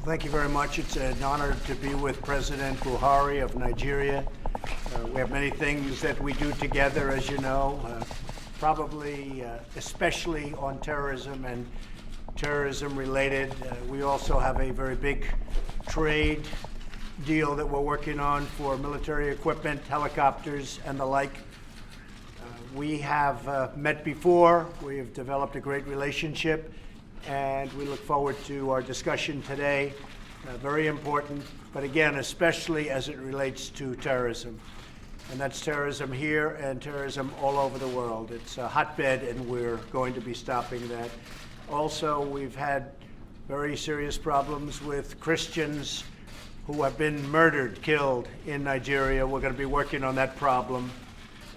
Thank you very much. It's an honor to be with President Buhari of Nigeria. We have many things that we do together, as you know, probably especially on terrorism and terrorism related. We also have a very big trade deal that we're working on for military equipment, helicopters, and the like. We have met before. We have developed a great relationship, and we look forward to our discussion today. Very important, but again, especially as it relates to terrorism. And that's terrorism here and terrorism all over the world. It's a hotbed, and we're going to be stopping that. Also, we've had very serious problems with Christians who have been murdered, killed in Nigeria. We're going to be working on that problem,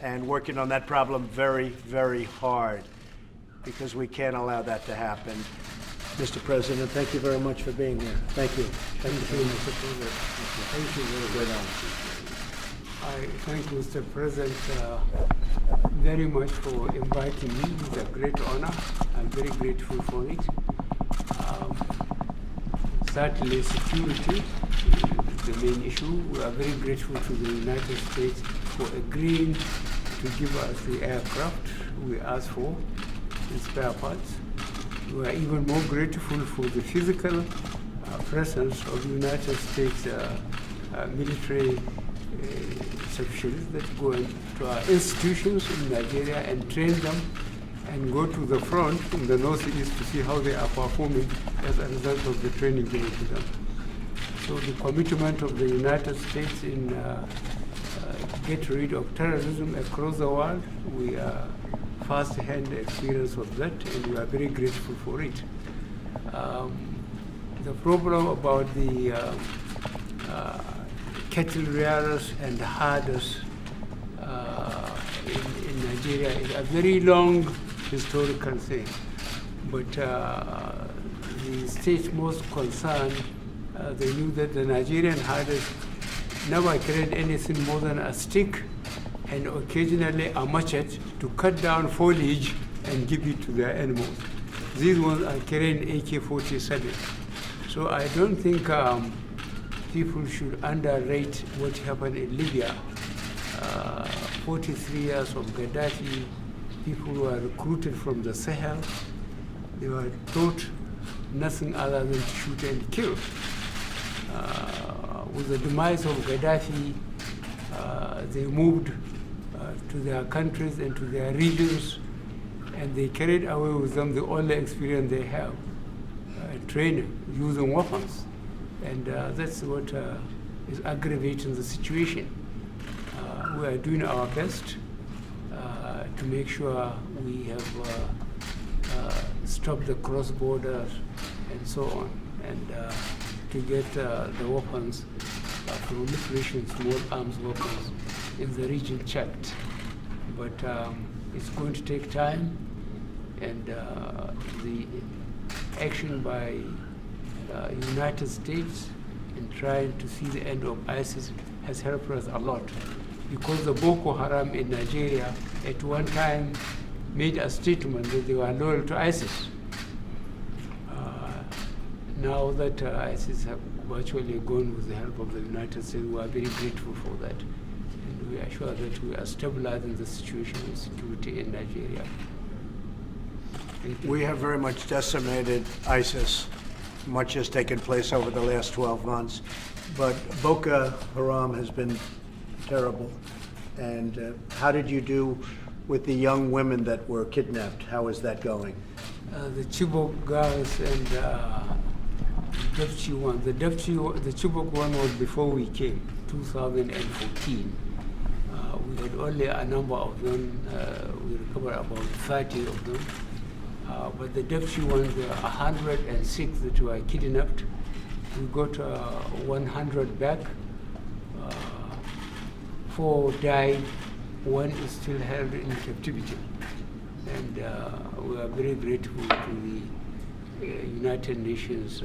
and working on that problem very, very hard, because we can't allow that to happen. Mr. President, thank you very much for being here. Thank you. Thank you, Mr. President. Thank you very much. I thank Mr. President very much for inviting me. It's a great honor. I'm very grateful for it. Certainly security is the main issue. We are very grateful to the United States for agreeing to give us the aircraft we asked for, the spare parts. We are even more grateful for the physical presence of United States military officials that go to our institutions in Nigeria and train them and go to the front in the northeast to see how they are performing as a result of the training given to them. So the commitment of the United States in get rid of terrorism across the world, we are first-hand experience of that, and we are very grateful for it. The problem about the cattle rearers and herders in Nigeria is a very long historical thing, but the states most concerned, they knew that the Nigerian herders never carried anything more than a stick and occasionally a machete to cut down foliage and give it to their animals. These ones are carrying AK-47. So I don't think people should underrate what happened in Libya. 43 years of Gaddafi, people were recruited from the Sahel. They were taught nothing other than to shoot and kill. With the demise of Gaddafi, they moved to their countries and to their regions, and they carried away with them the only experience they have, training, using weapons. And that's what is aggravating the situation. We are doing our best to make sure we have stopped the cross borders and so on, and to get the weapons, proliferation small arms weapons in the region checked. But it's going to take time, and the action by United States in trying to see the end of ISIS has helped us a lot, because the Boko Haram in Nigeria at one time made a statement that they were loyal to ISIS. Now that ISIS have virtually gone with the help of the United States, we are very grateful for that. And we are sure that we are stabilizing the situation of security in Nigeria. We have very much decimated ISIS. Much has taken place over the last 12 months. But Boko Haram has been terrible. And how did you do with the young women that were kidnapped? How is that going? The Chibok girls and Dapchi one. The Chibok one was before we came, 2014. We had only a number of them. We recovered about 30 of them. But the Dapchi ones, there are 106 that were kidnapped. We got 100 back. 4 died. 1 is still held in captivity. And we are very grateful to the United Nations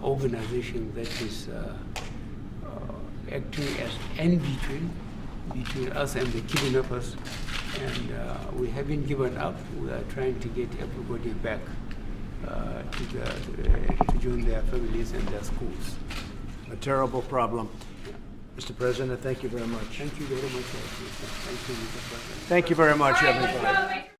organization that is acting as in between us and the kidnappers. And we haven't given up. We are trying to get everybody back. to join their families and their schools. A terrible problem. Mr. President, thank you very much. Thank you very much. Thank you, Mr. President. Thank you very much, everybody.